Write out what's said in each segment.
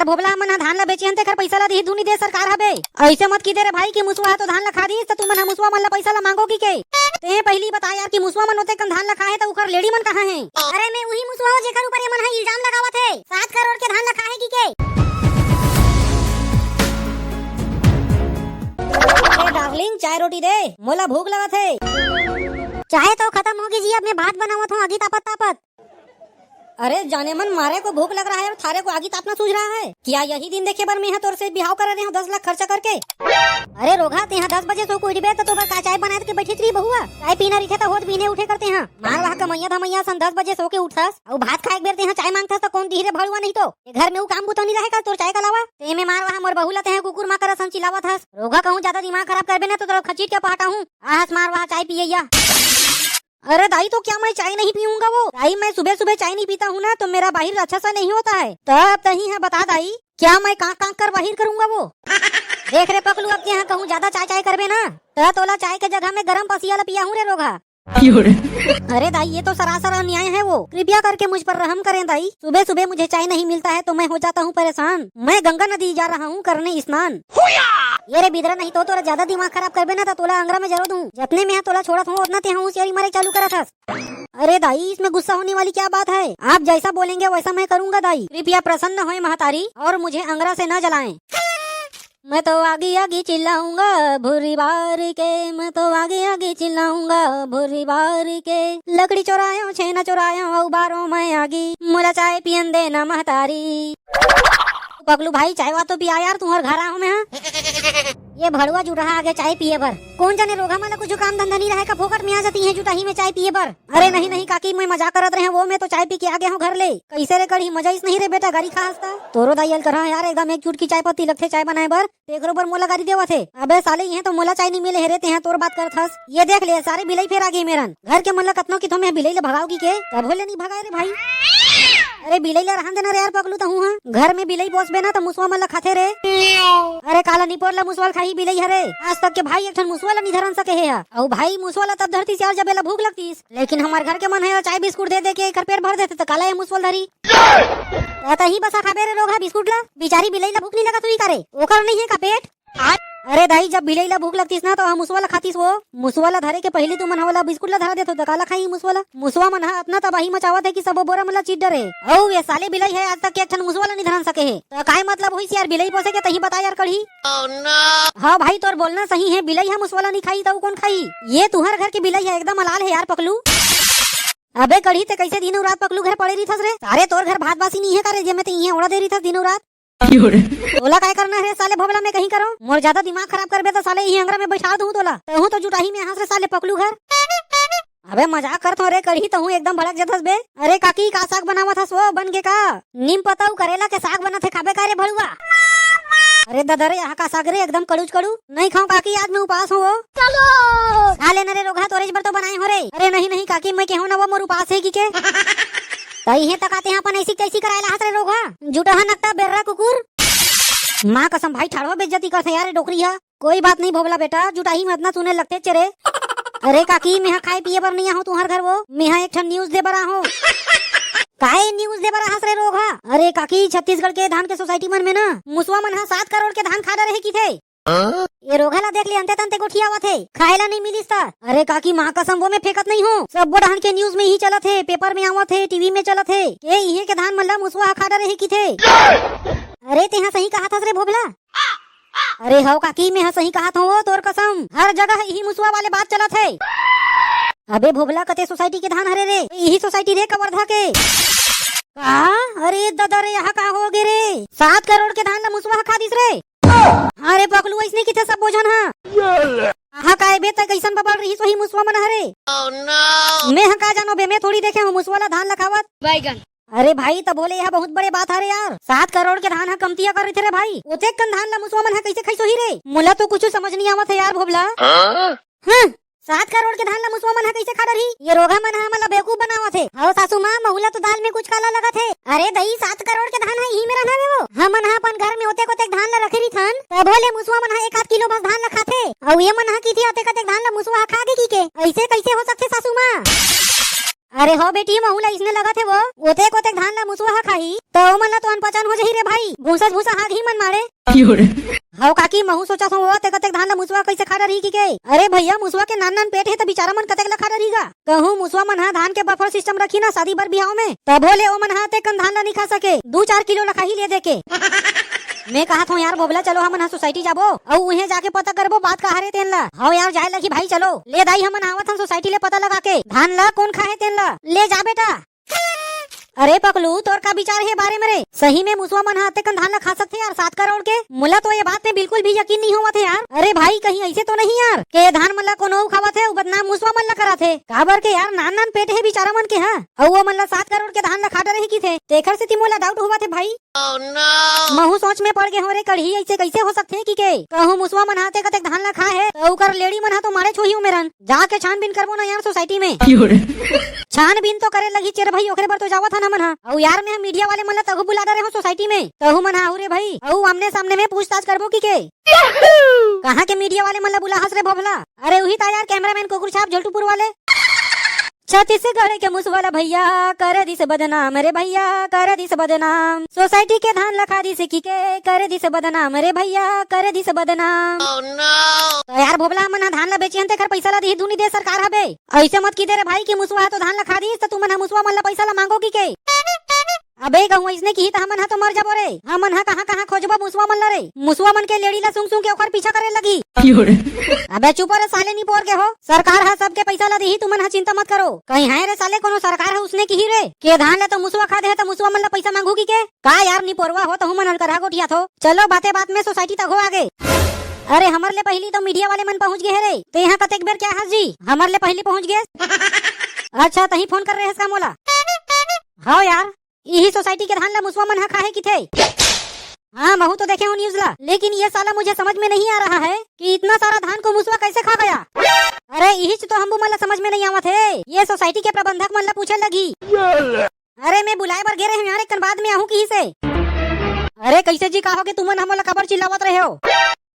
भोबला मन धान ला बेचे हन तेकर पैसा ला दी दूनी दे सरकार हबे। ऐसे मत की दे रे भाई कि मुसवा तो धान ला खा दी तो तुम मुसवा मन ला पैसा ला मांगो की के। ते पहली बता यार कि मुसवा मन होते कन धान ला खाए तो उकर लेडी मन कहां है? अरे मैं वही मुसवा हूं जेकर ऊपर ये मन है इल्जाम लगावत है 7 करोड़ के धान ला खाए की के। अरे डार्लिंग चाय रोटी दे, मोला भूख लगत है। चाय तो खत्म होगी जी, अब मैं भात बनावत हूँ आगी तापत तापत। अरे जाने मन मारे को भूख लग रहा है और थारे को आगी तापना सूझ रहा है क्या? यही दिन देखे बर मैं तोर से बिहाव कर रहे हूँ 10 लाख खर्चा करके। अरे रोगा ते 10 बजे सो कोई डिबे तो का चाय बना के बैठी थी बहुआ। चाय पीना रखे तो होत पीने उठे करते हैं मार वहाँ कमैया धमैया सन 10 बजे सो के उठस और भात खाए बेरते हैं चाय मांगथस तो कौन धीरे भड़ुआ नहीं तो घर में वो काम बुतो नहीं रहेगा तोर चाय का अलावा। ते में मार वहाँ मोर बहुलते हैं कुकुर माँ करस हम चिल्लावत हस। रोगा कहूँ ज्यादा दिमाग खराब करबे ना तो खचीट के पहाटा हूँ आहस मार वहाँ चाय पिए। अरे दाई तो क्या मैं चाय नहीं पीऊंगा? वो दाई मैं सुबह सुबह चाय नहीं पीता हूँ ना तो मेरा बाहिर अच्छा सा नहीं होता है। तब तही है बता दाई क्या मैं कांक कांक कर बाहिर करूंगा वो? देख रे पकलू अब यहाँ कहूँ ज्यादा चाय चाय करबे ना तो तोला चाय के जगह में गरम पसिया पिया हूँ रे रोगा। अरे दाई ये तो सरासर अन्याय है। वो कृपया करके मुझ पर रहम करें दाई। सुबह सुबह मुझे चाय नहीं मिलता है तो मैं हो जाता हूँ परेशान। मैं गंगा नदी जा रहा हूँ करने स्नान। ये रे बिदरा नहीं तो तोरा ज्यादा दिमाग खराब करबे ना तो तोला अंगरा में जरूर दूं। जितने में तोला छोड़त हूँ उतना ते हूँ शेरी मारे चालू करा था। अरे दाई इसमें गुस्सा होने वाली क्या बात है? आप जैसा बोलेंगे वैसा मैं करूँगा दाई। कृपया प्रसन्न होए महतारी और मुझे अंगरा से न जलाएं। मैं तो आगे आगे चिल्लाऊंगा भूरी बार के, मैं तो आगे आगे चिल्लाऊंगा भूरी बार के। लकड़ी चोरायो छेना चोरायो औ बारो मैं आगी मोला चाय पियन देना महतारी। पगलू भाई चाय वा तो पिया यार तुम्हारे घर आऊं मैं। ये भड़ुआ जुट रहा आगे चाय पिए बर। कौन जाने रोगा मला कुछ काम धंधा नहीं रहा का फोकट में आ जाती है जुटाही में चाय पिए बर। अरे नहीं नहीं काकी मैं मजाक करत रहे वो मैं तो चाय पी के आ गया हूँ घर ले। कैसे रे कड़ी मजा इस नहीं रे बेटा गाड़ी खा हंसता तोरो दाइयल कर यार एकदम एक चुटकी चाय पत्ती लगते चाय बनाए बर तेकरो बर मोला गाड़ी देवा थे। अबे साले ये तो मोला चाय नहीं मिले हेरे ते हैं तोर बात करत हस। ये देख ले सारे बिलई फेर आ गई मेरन घर के मन कतनो की तुम्हें बिलई ले भगाओगी के तब ले नहीं भगाए रे भाई। अरे बिलई ला रहन देना रे यार पगलू तो हूँ घर में बिलई पोसबे ना तो मुसवा मन खाते रे। अरे काला निपोर ला मुसवाल खाई बिलई हरे आज तक के भाई एक ठन मुसवाला नहीं धरन सके है। और भाई मुसवाला तब धरती से जब बेला भूख लगती लेकिन हमारे घर के मन है चाय बिस्कुट दे दे के एक पेट भर देते तो काला ये मुसवाल धरी ही बसा खाबे रे रोगा बिस्कुट ला। बिचारी बिलई ला भूख नहीं लगा तू ही करे ओकर नहीं है का पेट। अरे दाई जब बिलई ला भूख लगतीस ना तो हम मुसवाला खातीस वो मुसवाला धरे के पहले तू मन वाला बिस्कुट ला धरा देतो तो काला खाई मुसवाला। मुसवा मन इतना तबाही मचावत है कि सब बोरा मला चीट डरे। ओ ये साले बिलई है आज तक के एक ठन मुसवाला नहीं धरन सके है तो काय मतलब होई यार बिलई पोसे के तही बता यार कड़ी। हाँ भाई तोर बोलना सही है बिलई है मुसवाला नहीं खाई तो कौन खाई? ये तुहर घर की बिलई है एकदम हलाल है यार पकलू। अबे कड़ी ते कैसे दिनों रात पकलू घर पड़े रही थस रे? सारे तोर घर भात बासी नहीं है करे जे मैं ते यहां उड़ा दे रही थस दिनों रात। तोला काय करना है साले भोबला में कहीं करो मोर ज्यादा दिमाग खराब करबे तो साले यही अंगरा में बैठा दूं तोला तहू तो जुटाही में हंस रे साले पकलू घर। अबे मजाक करत हो रे कड़ी तहू एकदम भड़क जथस बे। अरे काकी का साग बनावत हस वो बन के का? नीम पताऊ करेला के साग बनत है खाबे का रे भड़ुआ? अरे दादा रे यहाँ का साग रे एकदम कड़ूच कड़ू नहीं खाऊं काकी आज मैं उपास हूँ। चलो खा लेना रे रोगा तोरेज बर तो बनाए हो रे। अरे नहीं नहीं काकी मैं कहूँ ना वो मोर उपास है की के तई है तकाते अपन ऐसी कैसी करायला हस रे रोगा जुटहा नकता बेर्रा कुकुर। माँ कसम भाई ठाड़वा बेइज्जती करते यार डोकरी है। कोई बात नहीं भोबला बेटा जुटाही में इतना सुने लगते चेरे। अरे काकी मैं खाए पिए पर नहीं आहूं तुम्हार घर वो मैं एक ठन न्यूज दे बरा हूँ। काहे न्यूज दे बरा हंस रे रोगा? अरे काकी छत्तीसगढ़ के धान के सोसाइटी मन में ना मुसवा मन 7 करोड़ के धान खा रहे की थे। ये रोगा ला देख ली अंते तंते गोठिया हुआ थे खाएला नहीं मिली था। अरे काकी माँ कसम वो में फेंकत नहीं हूँ सब वो धान के न्यूज में ही चला थे पेपर में आवा थे टीवी में चला थे ये के धान मल्ला मुसवा खा रहे की थे। अरे तेहा सही कहा था रे भोबला। अरे हो काकी मैं सही कहा था वो तोर कसम हर जगह यही मुसवा वाले बात चला थे। अबे भोबला कते सोसाइटी के धान हरे रे यही सोसाइटी रे कवर्धा के। अरे दादा रे यहाँ का हो गे रे 7 करोड़ के धान ला मुसवा खा दिस रे। अरे पकलू ऐसने की थे सब बोझन हाँ काय बे तक कैसन बबल रही सोही मुसवा मन हरे। मैं का जानो बे मैं थोड़ी देखे हूँ मुसवा ला धान लखावत बैगन। अरे भाई तब बोले यह बहुत बड़े बात है रे यार 7 करोड़ के धान कमतिया कर रहे थे रे भाई ओते कन धान ला मुसवा मन कैसे खैसो ही रे मुला तो कुछ समझ नहीं आवत है यार भोबला। 7 करोड़ के धान ला मुसवा मन कैसे खा रही? ये रोगा मन हमला बेवकूफ बनावा थे। आओ सासू माँ महुला तो दाल में कुछ काला लगा थे। अरे दही 7 करोड़ के धान है ही मेरा नाम है वो हम मन अपन घर में होते को धान ला रखे रही थन तब बोले मुसवा मन 1-8 किलो बस धान ला खाथे और ये मन की थी होते कते धान ला मुसवा खा गे की के ऐसे कैसे हो सकते सासू माँ? अरे हो बेटी महुला इसने लगा थे वो ओते को धान ला मुसवा खाई तो मन ला तो अनपहचान हो जाही रे भाई भूसा भूसा हाथ ही मन मारे हाउ काकी महू सोचा था वो ते कतेक धान ला मुसवा कैसे खा रही की के अरे भैया मुसवा के नान नान पेट है तो बेचारा मन कतेक ला खा रहीगा कहूँ मुसवा मन हा धान के बफर सिस्टम रखी ना शादी बर बिहाव में तब बोले ओ मन हा ते कन धान ला नहीं खा सके 2-4 किलो ला खा ही ले दे के मैं कहा था यार बोबला चलो हम सोसाइटी जाबो और उहे जाके पता करबो बात कहा रे तेन ला हाँ यार जाए लगी भाई चलो ले दाई हम आवत हम सोसाइटी ले पता लगा के धान ला कौन खाए तेन ला ले जा बेटा अरे पकलू तोर का विचार है बारे में रे सही में मुसवा मन हाथे कन धान ला खा सकते यार 7 करोड़ के मुला तो ये बात में बिल्कुल भी यकीन नहीं हुआ थे यार अरे भाई कहीं ऐसे तो नहीं यार के धान मन ला कोनो खावा थे बदनाम मुसवा मन ला करा थे काबर के यार नान नान पेट है बेचारा मन के हाँ और वो मन ला 7 करोड़ के धान ला खा रहे की थे तेखर से मोला डाउट हुआ थे भाई महू सोच में पड़ गए हो रे कढ़ी ऐसे कैसे हो सकते की के कहूँ मुसवा मन हाथे कतेक धान ला खा है तो कर लेडी मन हा तो मारे छोही मेरन जाके छानबीन करबो ना यार सोसाइटी में छानबीन तो करे लगी चेर भाई ओकरे बर तो जावा था ना मन हा और यार मैं मीडिया वाले मन ला तहु बुला रहे हो सोसाइटी में तहु मन हा रे भाई और आमने सामने में पूछताछ करबो की के कहाँ के मीडिया वाले मन ला बुला हंस रे भोभला अरे वही था यार कैमरामैन कुकुर छाप झलटूपुर वाले छत्तीसगढ़ के मुसवाला भैया कर दिस बदनाम रे भैया कर दिस बदनाम सोसाइटी के धान लखा दिस की के कर दिस बदनाम रे भैया कर दिस बदनाम तो यार भोबला मन धान ला बेची हन तेखर पैसा ला दी धुनी दे सरकार हबे ऐसे मत की दे रे भाई की मुसवा तो धान लखा दी तो तू मन मुसवा मन ला पैसा ला मांगो की के अबे कहूँ इसने की तो हमन हा तो मर जाबो रे हमन हा कहाँ खोजबो मुसवा मन ला रे मुसवा मन के लेडी ला सुंग सुंग के ओकर पीछा करे लगी अबे चुप रे साले नहीं पोर के हो सरकार हा सबके पैसा ला दी तुम मन हा चिंता मत करो कहीं है रे साले कोनो सरकार है उसने की ही रे के धान ला तो मुसवा खा दे तो मुसवा मन ला पैसा मांगू की के का यार नहीं पोरवा हो तो हम मन करा गोटिया थो चलो बातें बात में सोसाइटी तक हो आगे अरे हमारे ले पहली तो मीडिया वाले मन पहुँच गए रे तो यहाँ कतेक बेर क्या हस जी हमारे ले पहली पहुँच गए अच्छा तही फोन कर रहे हैं इसका मोला हाँ यार यही सोसाइटी के धान ला मुसवा मन हा खाए की थे हाँ महू तो देखे हो न्यूज ला लेकिन ये साला मुझे समझ में नहीं आ रहा है कि इतना सारा धान को मुसवा कैसे खा गया अरे यही तो हम मन ला समझ में नहीं आवा थे ये सोसाइटी के प्रबंधक मन ला पूछे लगी अरे मैं बुलाए बर गे रहे यार एक बाद में आहू की से अरे कैसे जी कहोगे तुम मन हमला खबर चिल्लावत रहे हो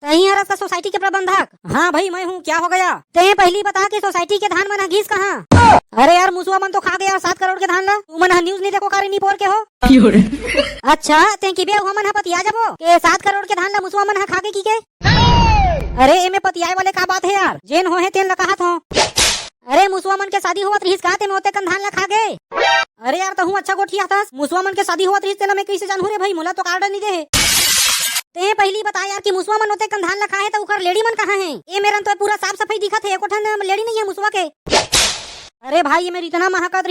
सही है रस्ता सोसाइटी के प्रबंधक हाँ भाई मैं हूँ क्या हो गया ते पहली बता कि सोसाइटी के धान मन घीस कहाँ अरे यार मुसवा मन तो खा गया 7 करोड़ के धान ला तू मन न्यूज नहीं देखो कारी नहीं पोर के हो अच्छा ते की बे मन पतिया जाबो के 7 करोड़ के धान ला मुसवा मन खा के की के अरे एमे पतियाए वाले का बात है यार जेन हो है तेन ला कहा था अरे मुसवा मन के शादी होवत रहिस का ते नोते कन धान ला खा गए अरे यार तो हूँ अच्छा गोठिया था मुसवा मन के शादी होवत रहिस तेला मैं कैसे जानू रे भाई मोला तो कार्ड नहीं दे ते पहली बता यार कि मुसवा मन होते कन धान ला खाए तो उकर लेडी मन कहाँ है ये मेरन तो पूरा साफ सफाई दिखत है कोठन लेडी नहीं है मुसवा के अरे भाई ये मेरी इतना महकत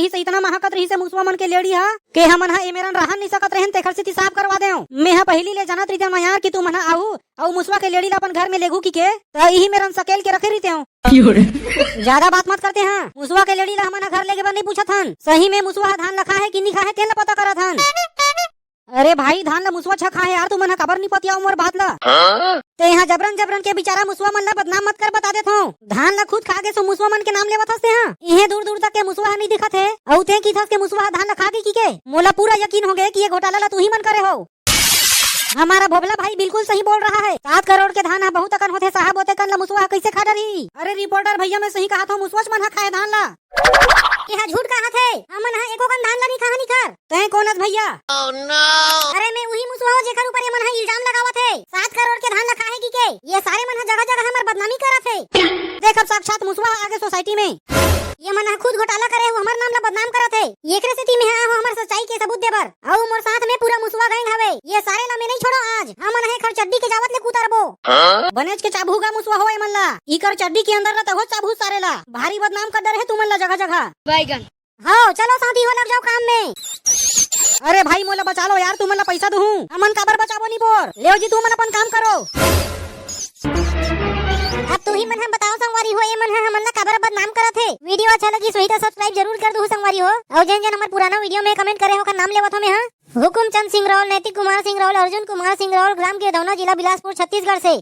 रही से मुसवा मन के लेडी हा के हमन हा ये मेरन रहन नहीं सकत रहन तेखर से साफ करवा दे मैं हा पहली ले जानत रही मैं यार कि तू मन आऊ और मुसवा के लेडी ला अपन घर में लेगू की के तो यही मेरन सकेल के रखे रहते हूँ ज्यादा बात मत करते हैं मुसवा के लेडी ला हमन घर लेके नहीं पूछा था सही में मुसवा धान ला खाए कि नहीं खाए तेन ला पता करा था अरे भाई धान ला मुसवा छा खाए यार तू मन खबर नहीं पतिया मोर बात ला ते यहाँ जबरन के बेचारा मुसवा मन ला बदनाम मत कर बता देता हूँ धान ला खुद खा के सो मुसवा मन के नाम लेवत हंसते हैं इहे दूर दूर तक के मुसवा नहीं दिखत है और ते की थस के मुसवा धान ला खा के की के मोला पूरा यकीन हो गया कि ये घोटाला ला तू ही मन करे हो हमारा भोबला भाई बिल्कुल सही बोल रहा है 7 करोड़ के धान बहुत अकन होते साहब होते कन ला मुसवा कैसे खा रही अरे रिपोर्टर भैया मैं सही कहा था मुसवा मन खाए धान ला यहाँ झूठ कहा थे हमन हा एको कन धान ला नहीं खा नहीं कर तय कोनस भैया अरे मैं वही मुसवा जेकर ऊपर ये मन हा इल्जाम लगावत है 7 करोड़ के धान ला खाए की के ये सारे मन हा जगह जगह हमर बदनामी करत है देख अब साक्षात मुसवा आगे सोसाइटी में ये मन हा खुद घोटाला करे हो हमर नाम ला बदनाम करत है एकरे से में हा हमर सच्चाई के सबूत देबर और मोर साथ में पूरा मुसवा गैंग हवे ये सारे ला मैं नहीं छोड़ो आज हमन है खर चड्डी के जावत ले कुतरबो बनेज के चाबूगा मुसवा होए मन ला इकर चड्डी के अंदर ला तहो चाबू सारे ला भारी बदनाम कर डर है तू मन ला जगह जगह बैगन हाँ चलो साथी हो लग जाओ काम में अरे भाई मोला बचा लो यार तू मन ला पैसा दूं हमन काबर बचाबो नहीं बोर लेओ जी तू मन अपन काम करो अब तू ही मन हम बताओ संगवारी हो ये मन हमन ला काबर बदनाम करत है वीडियो अच्छा लगी सही तो सब्सक्राइब जरूर कर दो संगवारी हो और जन जन हमर पुराना वीडियो में कमेंट करे हो का नाम लेवत हमें हां हुकुम चंद सिंह रावल नैतिक कुमार सिंह रावल अर्जुन कुमार सिंह रावल ग्राम के दौना जिला बिलासपुर छत्तीसगढ़ से